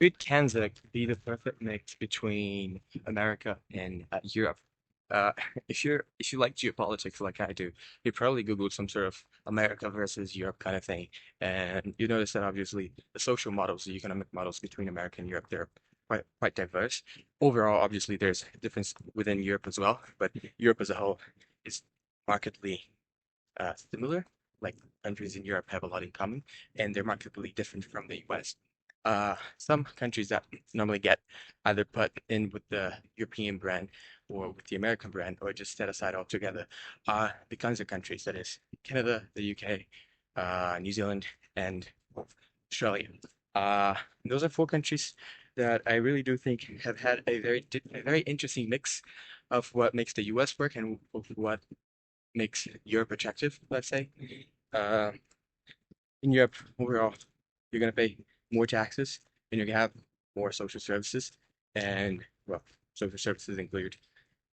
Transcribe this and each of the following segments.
Could CANZUK be the perfect mix between America and Europe? Uh, if you like geopolitics like I do, you probably Googled some sort of America versus Europe kind of thing, and you notice that obviously the social models, the economic models between America and Europe, they're quite diverse. Overall, obviously, there's a difference within Europe as well, but Europe as a whole is markedly similar. Like countries in Europe have a lot in common, and they're markedly different from the US. Some countries that normally get either put in with the European brand or with the American brand, or just set aside altogether, are the kinds of countries that is Canada, the UK, New Zealand, and Australia. Uh, those are four countries that I really do think have had a very interesting mix of what makes the US work and of what makes Europe attractive, let's say. Uh, in Europe, overall, you're going to pay more taxes and you're going to have more social services. And, well, social services include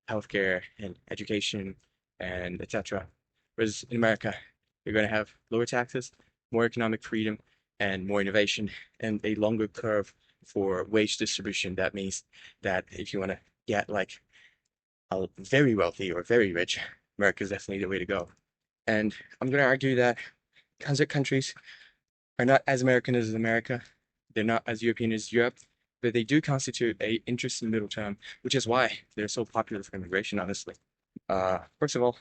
healthcare and education and etc. Whereas in America, you're going to have lower taxes, more economic freedom, and more innovation, and a longer curve for wage distribution. That means that if you want to get like a very wealthy or very rich, America is definitely the way to go. And I'm going to argue that CANZUK countries are not as American as America. They're not as European as Europe, but they do constitute a interesting middle term, which is why they're so popular for immigration, honestly. First of all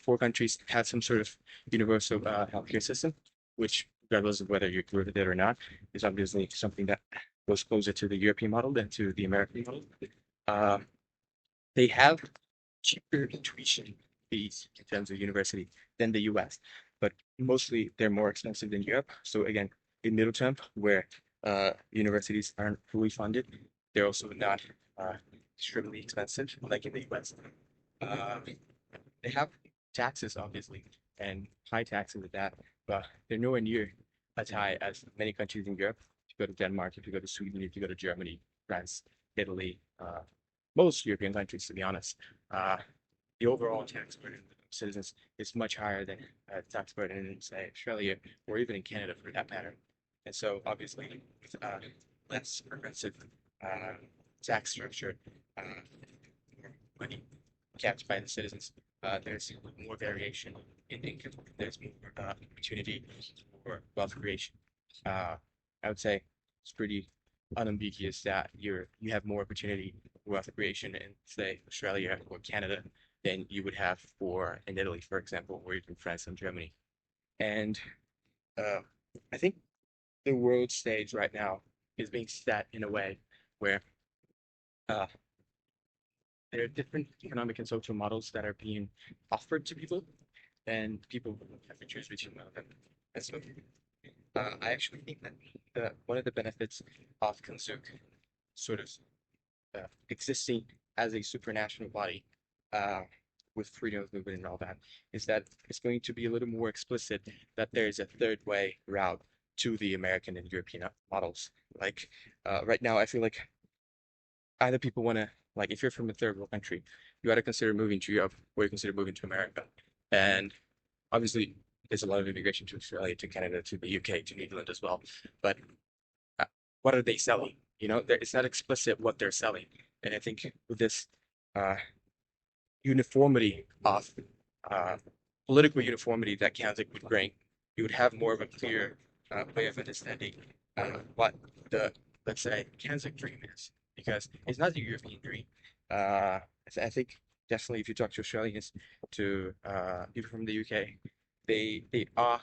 four countries have some sort of universal healthcare system, which, regardless of whether you agree with it or not, is obviously something that goes closer to the European model than to the American model. Uh, they have cheaper tuition fees in terms of university than the US, but mostly they're more expensive than Europe. So again, in middle term, where universities aren't fully funded, they're also not extremely expensive like in the US. Uh, they have taxes, obviously, and high taxes at that, but they're nowhere near as high as many countries in Europe. If you go to Denmark, if you go to Sweden, if you go to Germany, France, Italy, most European countries, to be honest, uh, the overall tax burden of citizens is much higher than tax burden in, say, Australia or even in Canada for that matter. And so, obviously, with less progressive uh, tax structure, more money kept by the citizens, there's more variation in income. There's more opportunity for wealth creation. I would say it's pretty unambiguous that you have more opportunity for wealth creation in, say, Australia or Canada than you would have for in Italy, for example, or even France and Germany. And uh, I think the world stage right now is being set in a way where uh, there are different economic and social models that are being offered to people, and people have to choose between one of them. And so I actually think that one of the benefits of CANZUK sort of existing as a supranational body uh, with freedom of movement and all that is that it's going to be a little more explicit that there is a third way route to the American and European models. Like right now, I feel like either people want to, like, if you're from a third world country, you got to consider moving to Europe or you consider moving to America. And obviously, there's a lot of immigration to Australia, to Canada, to the UK, to New Zealand as well. But uh, what are they selling? You know, it's not explicit what they're selling. And I think with this uh, uniformity of uh, political uniformity that Kansas would bring, you would have more of a clear way of understanding what the, let's say, Kansas dream is, because it's not the European dream. I think definitely if you talk to Australians, to people from the UK, they are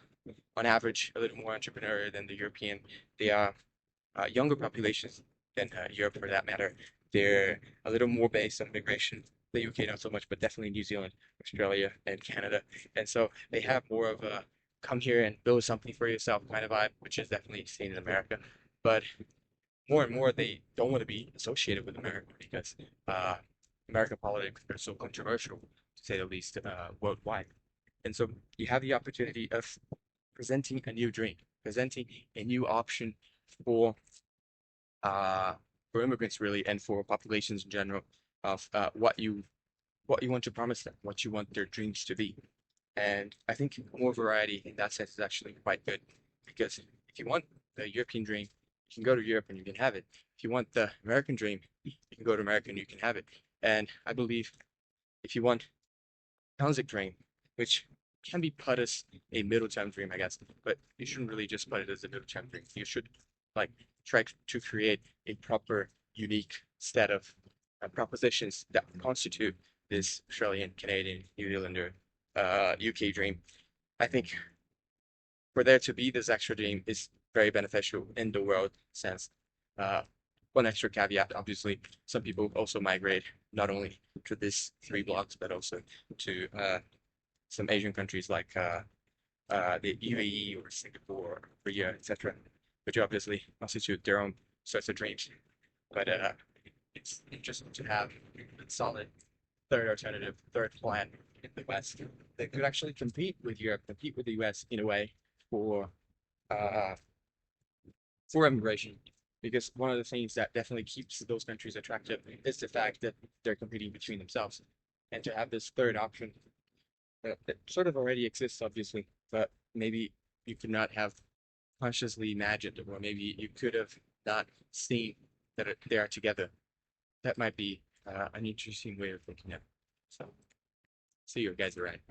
on average a little more entrepreneurial than the European. They are younger populations than Europe for that matter. They're a little more based on migration. The UK not so much, but definitely New Zealand, Australia, and Canada. And so they have more of a come here and build something for yourself kind of vibe, which is definitely seen in America. But more and more, they don't want to be associated with America because American politics are so controversial, to say the least, worldwide. And so you have the opportunity of presenting a new dream, presenting a new option for uh, for immigrants really, and for populations in general, of what you want to promise them, what you want their dreams to be. And I think more variety in that sense is actually quite good because if you want the European dream, you can go to Europe and you can have it. If you want the American dream, you can go to America and you can have it. And I believe if you want CANZUK dream, which can be put as a middle term dream, I guess, but you shouldn't really just put it as a middle term dream. You should like try to create a proper, unique set of propositions that constitute this Australian, Canadian, New Zealander, UK dream. I think for there to be this extra dream is very beneficial in the world sense. Uh, One extra caveat, obviously, some people also migrate not only to these three blocks, but also to some Asian countries like the UAE or Singapore or Korea, etc., which obviously constitute their own sorts of dreams. But it's interesting to have a solid third alternative, third plan in the West that could actually compete with Europe, compete with the US in a way for uh, immigration. Because one of the things that definitely keeps those countries attractive is the fact that they're competing between themselves. And to have this third option that sort of already exists, obviously, but maybe you could not have consciously imagined, or maybe you could have not seen that they are together. That might be an interesting way of looking at it. So, see you guys are right.